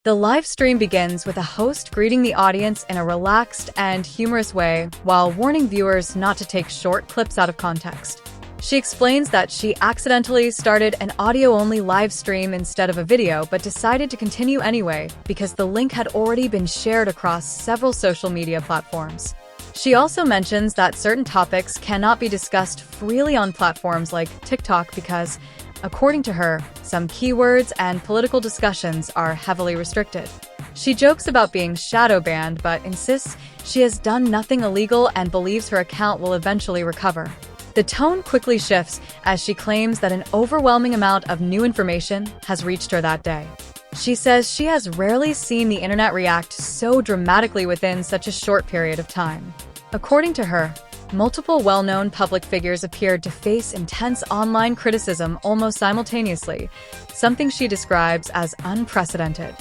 The live stream begins with a host greeting the audience in a relaxed and humorous way while warning viewers not to take short clips out of context. She explains that she accidentally started an audio-only live stream instead of a video but decided to continue anyway because the link had already been shared across several social media platforms. She also mentions that certain topics cannot be discussed freely on platforms like TikTok because, according to her, some keywords and political discussions are heavily restricted. She jokes about being shadow banned but insists she has done nothing illegal and believes her account will eventually recover. The tone quickly shifts as she claims that an overwhelming amount of new information has reached her that day. She says she has rarely seen the internet react so dramatically within such a short period of time. According to her, multiple well-known public figures appeared to face intense online criticism almost simultaneously, something she describes as unprecedented.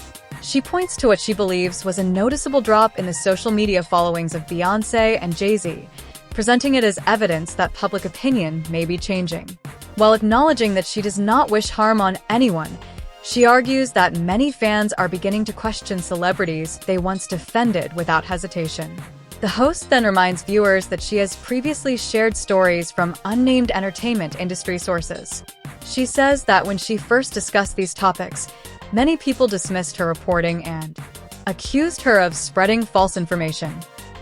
She points to what she believes was a noticeable drop in the social media followings of Beyonce and Jay-Z, presenting it as evidence that public opinion may be changing. While acknowledging that she does not wish harm on anyone, she argues that many fans are beginning to question celebrities they once defended without hesitation. The host then reminds viewers that she has previously shared stories from unnamed entertainment industry sources. She says that when she first discussed these topics, many people dismissed her reporting and accused her of spreading false information.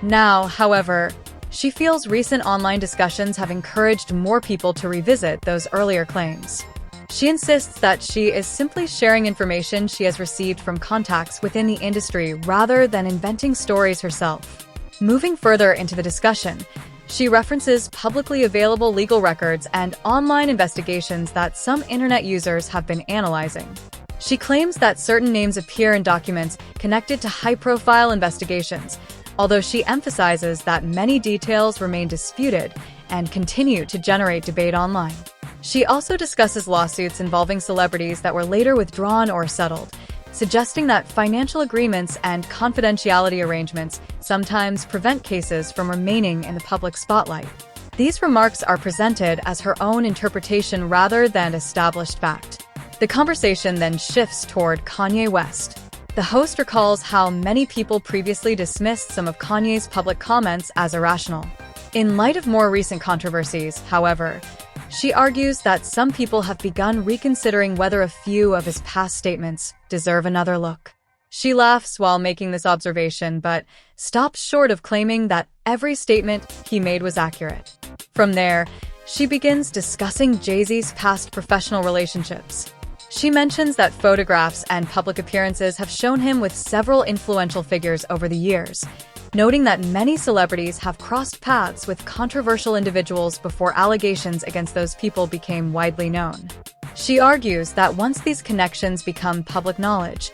Now, however, she feels recent online discussions have encouraged more people to revisit those earlier claims. She insists that she is simply sharing information she has received from contacts within the industry rather than inventing stories herself. Moving further into the discussion, she references publicly available legal records and online investigations that some internet users have been analyzing. She claims that certain names appear in documents connected to high-profile investigations, although she emphasizes that many details remain disputed and continue to generate debate online. She also discusses lawsuits involving celebrities that were later withdrawn or settled, suggesting that financial agreements and confidentiality arrangements sometimes prevent cases from remaining in the public spotlight. These remarks are presented as her own interpretation rather than established fact. The conversation then shifts toward Kanye West. The host recalls how many people previously dismissed some of Kanye's public comments as irrational. In light of more recent controversies, however, she argues that some people have begun reconsidering whether a few of his past statements deserve another look. She laughs while making this observation, but stops short of claiming that every statement he made was accurate. From there, she begins discussing Jay-Z's past professional relationships. She mentions that photographs and public appearances have shown him with several influential figures over the years, noting that many celebrities have crossed paths with controversial individuals before allegations against those people became widely known. She argues that once these connections become public knowledge,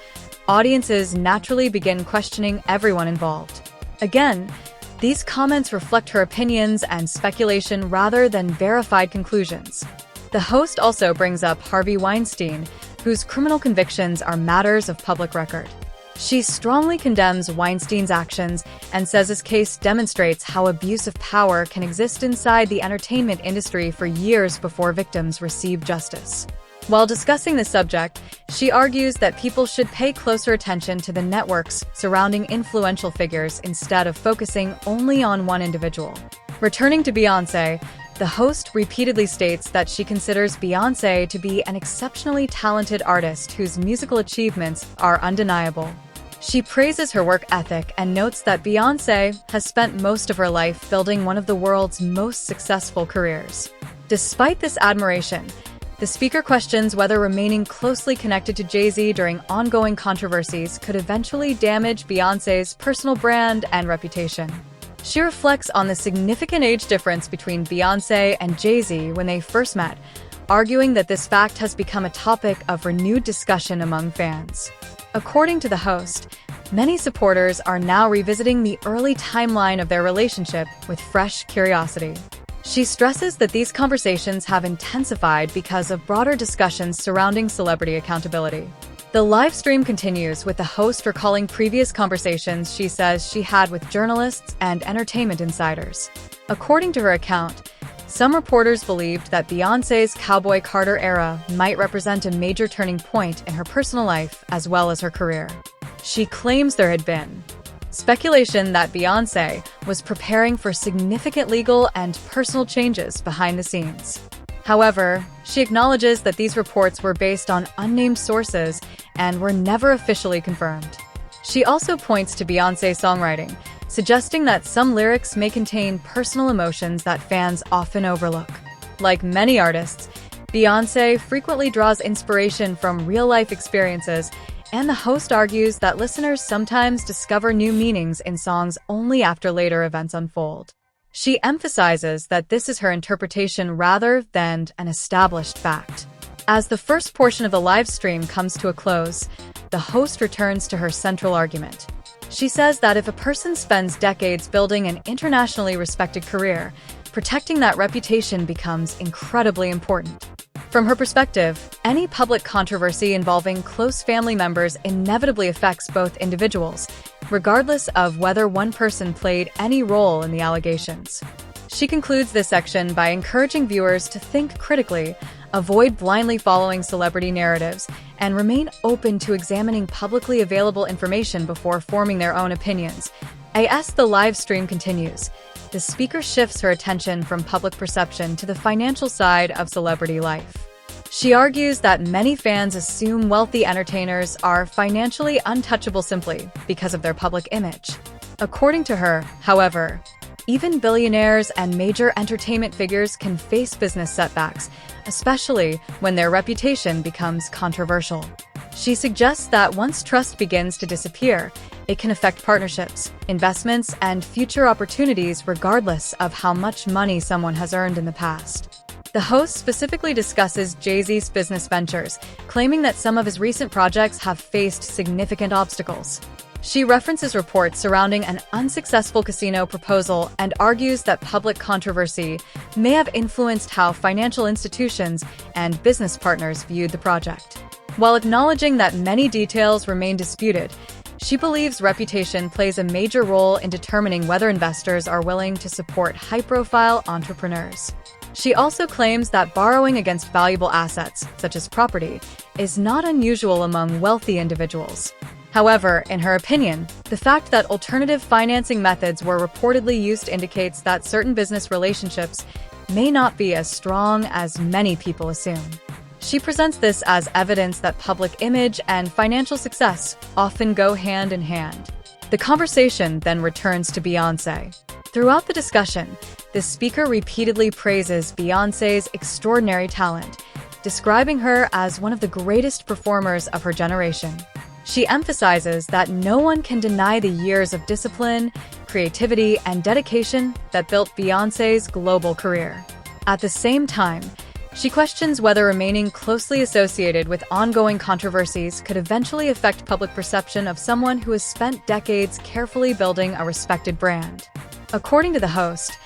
audiences naturally begin questioning everyone involved. Again, these comments reflect her opinions and speculation rather than verified conclusions. The host also brings up Harvey Weinstein, whose criminal convictions are matters of public record. She strongly condemns Weinstein's actions and says his case demonstrates how abuse of power can exist inside the entertainment industry for years before victims receive justice. While discussing the subject, she argues that people should pay closer attention to the networks surrounding influential figures instead of focusing only on one individual. Returning to Beyonce, the host repeatedly states that she considers Beyonce to be an exceptionally talented artist whose musical achievements are undeniable. She praises her work ethic and notes that Beyonce has spent most of her life building one of the world's most successful careers. Despite this admiration, the speaker questions whether remaining closely connected to Jay-Z during ongoing controversies could eventually damage Beyonce's personal brand and reputation. She reflects on the significant age difference between Beyonce and Jay-Z when they first met, arguing that this fact has become a topic of renewed discussion among fans. According to the host, many supporters are now revisiting the early timeline of their relationship with fresh curiosity. She stresses that these conversations have intensified because of broader discussions surrounding celebrity accountability. The live stream continues with the host recalling previous conversations she says she had with journalists and entertainment insiders. According to her account, some reporters believed that Beyonce's Cowboy Carter era might represent a major turning point in her personal life as well as her career. She claims there had been speculation that Beyonce was preparing for significant legal and personal changes behind the scenes. However, she acknowledges that these reports were based on unnamed sources and were never officially confirmed. She also points to Beyonce's songwriting, suggesting that some lyrics may contain personal emotions that fans often overlook. Like many artists, Beyonce frequently draws inspiration from real-life experiences, and the host argues that listeners sometimes discover new meanings in songs only after later events unfold. She emphasizes that this is her interpretation rather than an established fact. As the first portion of the live stream comes to a close, the host returns to her central argument. She says that if a person spends decades building an internationally respected career, protecting that reputation becomes incredibly important. From her perspective, any public controversy involving close family members inevitably affects both individuals, regardless of whether one person played any role in the allegations. She concludes this section by encouraging viewers to think critically, avoid blindly following celebrity narratives, and remain open to examining publicly available information before forming their own opinions. As the live stream continues, the speaker shifts her attention from public perception to the financial side of celebrity life. She argues that many fans assume wealthy entertainers are financially untouchable simply because of their public image. According to her, however, even billionaires and major entertainment figures can face business setbacks, especially when their reputation becomes controversial. She suggests that once trust begins to disappear, it can affect partnerships, investments, and future opportunities regardless of how much money someone has earned in the past. The host specifically discusses Jay-Z's business ventures, claiming that some of his recent projects have faced significant obstacles. She references reports surrounding an unsuccessful casino proposal and argues that public controversy may have influenced how financial institutions and business partners viewed the project. While acknowledging that many details remain disputed, she believes reputation plays a major role in determining whether investors are willing to support high-profile entrepreneurs. She also claims that borrowing against valuable assets, such as property, is not unusual among wealthy individuals. However, in her opinion, the fact that alternative financing methods were reportedly used indicates that certain business relationships may not be as strong as many people assume. She presents this as evidence that public image and financial success often go hand in hand. The conversation then returns to Beyonce. Throughout the discussion, the speaker repeatedly praises Beyonce's extraordinary talent, describing her as one of the greatest performers of her generation. She emphasizes that no one can deny the years of discipline, creativity, and dedication that built Beyonce's global career. At the same time, she questions whether remaining closely associated with ongoing controversies could eventually affect public perception of someone who has spent decades carefully building a respected brand. According to the host,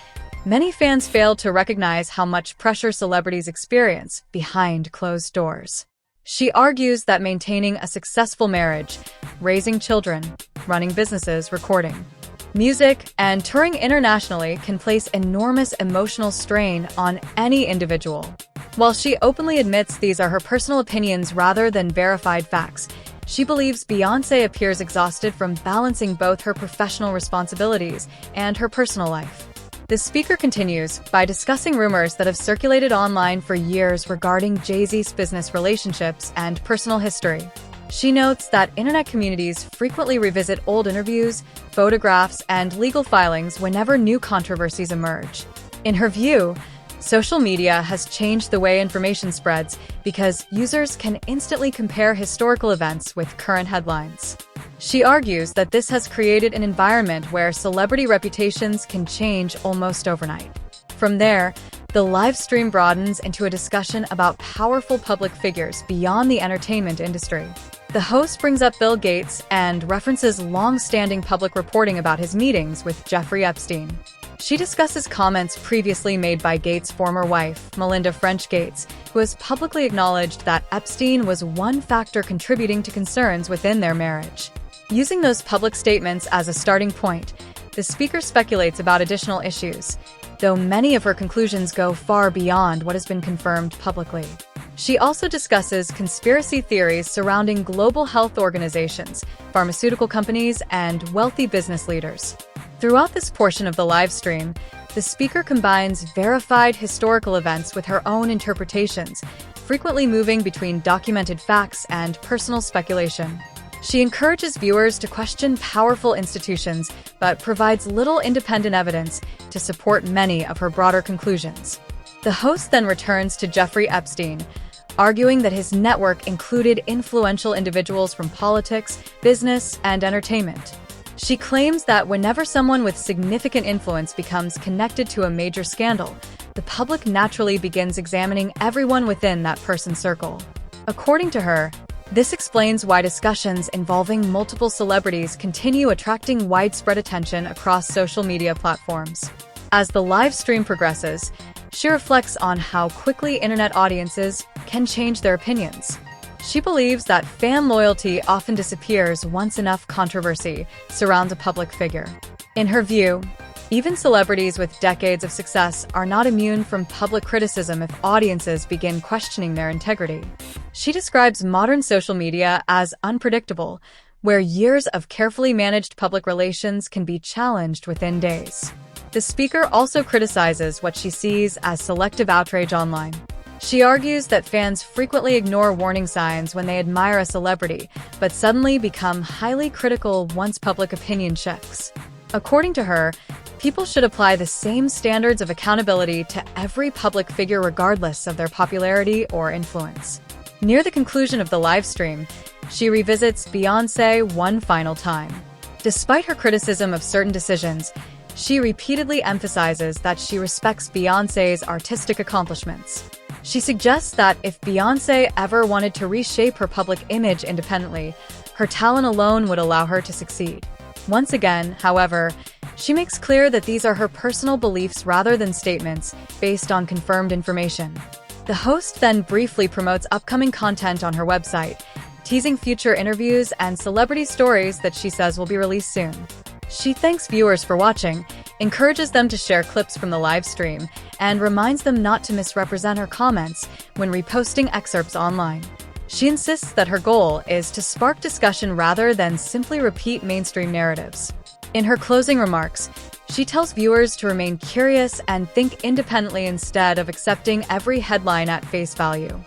many fans fail to recognize how much pressure celebrities experience behind closed doors. She argues that maintaining a successful marriage, raising children, running businesses, recording music, and touring internationally can place enormous emotional strain on any individual. While she openly admits these are her personal opinions rather than verified facts, she believes Beyonce appears exhausted from balancing both her professional responsibilities and her personal life. The speaker continues by discussing rumors that have circulated online for years regarding Jay-Z's business relationships and personal history. She notes that internet communities frequently revisit old interviews, photographs, and legal filings whenever new controversies emerge. In her view, social media has changed the way information spreads because users can instantly compare historical events with current headlines. She argues that this has created an environment where celebrity reputations can change almost overnight. From there, the live stream broadens into a discussion about powerful public figures beyond the entertainment industry. The host brings up Bill Gates and references long-standing public reporting about his meetings with Jeffrey Epstein. She discusses comments previously made by Gates' former wife, Melinda French Gates, who has publicly acknowledged that Epstein was one factor contributing to concerns within their marriage. Using those public statements as a starting point, the speaker speculates about additional issues, though many of her conclusions go far beyond what has been confirmed publicly. She also discusses conspiracy theories surrounding global health organizations, pharmaceutical companies, and wealthy business leaders. Throughout this portion of the live stream, the speaker combines verified historical events with her own interpretations, frequently moving between documented facts and personal speculation. She encourages viewers to question powerful institutions, but provides little independent evidence to support many of her broader conclusions. The host then returns to Jeffrey Epstein, arguing that his network included influential individuals from politics, business, and entertainment. She claims that whenever someone with significant influence becomes connected to a major scandal, the public naturally begins examining everyone within that person's circle. According to her, this explains why discussions involving multiple celebrities continue attracting widespread attention across social media platforms. As the live stream progresses, she reflects on how quickly internet audiences can change their opinions. She believes that fan loyalty often disappears once enough controversy surrounds a public figure. In her view, even celebrities with decades of success are not immune from public criticism if audiences begin questioning their integrity. She describes modern social media as unpredictable, where years of carefully managed public relations can be challenged within days. The speaker also criticizes what she sees as selective outrage online. She argues that fans frequently ignore warning signs when they admire a celebrity, but suddenly become highly critical once public opinion shifts. According to her, people should apply the same standards of accountability to every public figure regardless of their popularity or influence. Near the conclusion of the live stream, she revisits Beyonce one final time. Despite her criticism of certain decisions, she repeatedly emphasizes that she respects Beyoncé's artistic accomplishments. She suggests that if Beyonce ever wanted to reshape her public image independently, her talent alone would allow her to succeed. Once again, however, she makes clear that these are her personal beliefs rather than statements based on confirmed information. The host then briefly promotes upcoming content on her website, teasing future interviews and celebrity stories that she says will be released soon. She thanks viewers for watching, encourages them to share clips from the live stream, and reminds them not to misrepresent her comments when reposting excerpts online. She insists that her goal is to spark discussion rather than simply repeat mainstream narratives. In her closing remarks, she tells viewers to remain curious and think independently instead of accepting every headline at face value.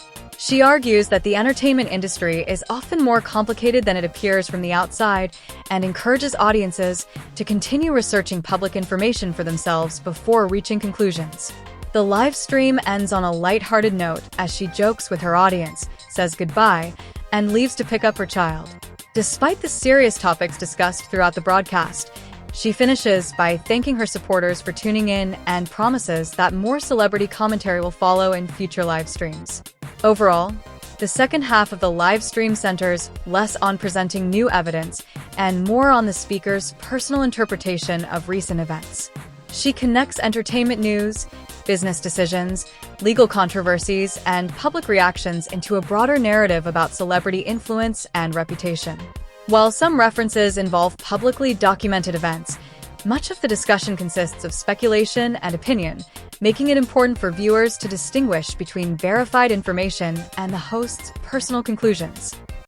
She argues that the entertainment industry is often more complicated than it appears from the outside and encourages audiences to continue researching public information for themselves before reaching conclusions. The live stream ends on a lighthearted note as she jokes with her audience, says goodbye, and leaves to pick up her child. Despite the serious topics discussed throughout the broadcast, she finishes by thanking her supporters for tuning in and promises that more celebrity commentary will follow in future live streams. Overall, the second half of the live stream centers less on presenting new evidence and more on the speaker's personal interpretation of recent events. She connects entertainment news, business decisions, legal controversies, and public reactions into a broader narrative about celebrity influence and reputation. While some references involve publicly documented events, much of the discussion consists of speculation and opinion, making it important for viewers to distinguish between verified information and the host's personal conclusions.